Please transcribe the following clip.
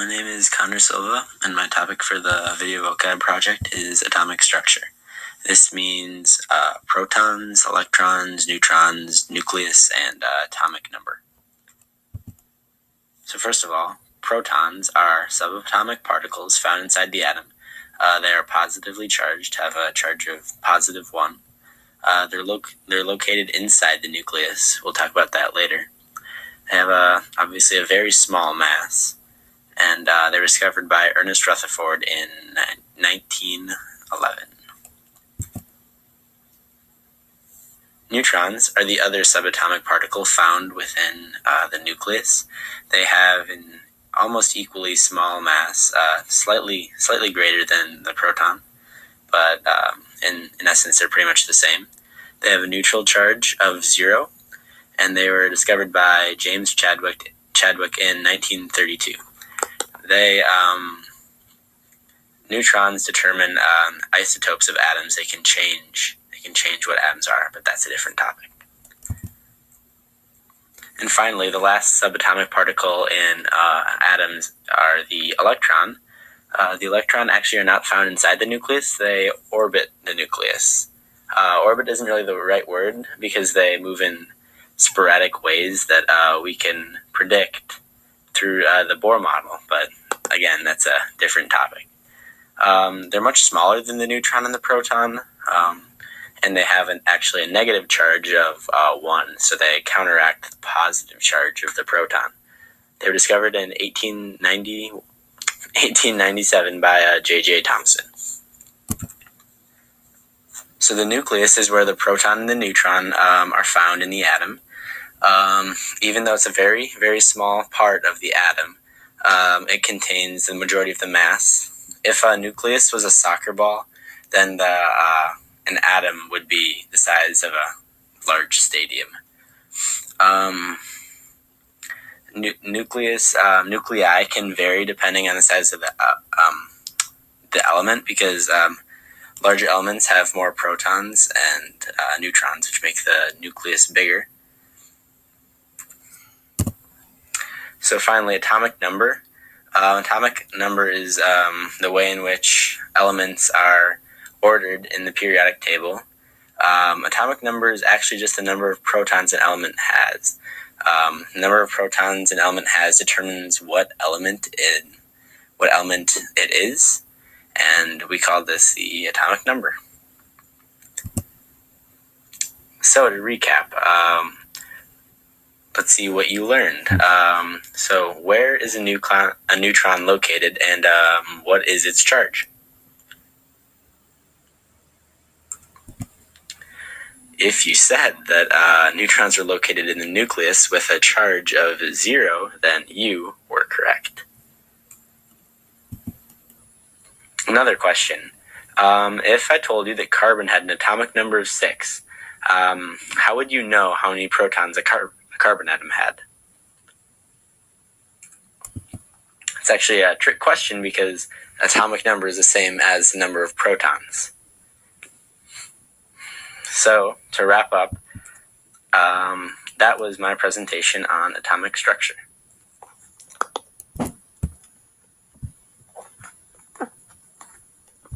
My name is Connor Silva, and my topic for the video vocab project is atomic structure. This means protons, electrons, neutrons, nucleus, and atomic number. So first of all, protons are subatomic particles found inside the atom. They are positively charged, have a charge of +1. They're located inside the nucleus. We'll talk about that later. They have obviously a very small mass, and they were discovered by Ernest Rutherford in 1911. Neutrons are the other subatomic particle found within the nucleus. They have an almost equally small mass, slightly greater than the proton, but in essence they're pretty much the same. They have a neutral charge of 0, and they were discovered by James Chadwick in 1932. Neutrons determine isotopes of atoms. They can change what atoms are, but that's a different topic. And finally, the last subatomic particle in atoms are the electron. The electron actually are not found inside the nucleus. They orbit the nucleus. Orbit isn't really the right word because they move in sporadic ways that we can predict through the Bohr model, but again, that's a different topic. They're much smaller than the neutron and the proton, and they have actually a negative charge of 1, so they counteract the positive charge of the proton. They were discovered in 1897 by J.J. Thomson. So the nucleus is where the proton and the neutron are found in the atom. Even though it's a very, very small part of the atom, it contains the majority of the mass. If a nucleus was a soccer ball, then an atom would be the size of a large stadium. Nuclei can vary depending on the size of the element, because larger elements have more protons and neutrons, which make the nucleus bigger. So finally, atomic number. Atomic number is the way in which elements are ordered in the periodic table. Atomic number is actually just the number of protons an element has. The number of protons an element has determines what element it is, and we call this the atomic number. So to recap, let's see what you learned. So where is a neutron located, and what is its charge? If you said that neutrons are located in the nucleus with a charge of 0, then you were correct. Another question. If I told you that carbon had an atomic number of 6, how would you know how many protons a carbon atom had? It's actually a trick question because atomic number is the same as the number of protons. So, to wrap up, that was my presentation on atomic structure.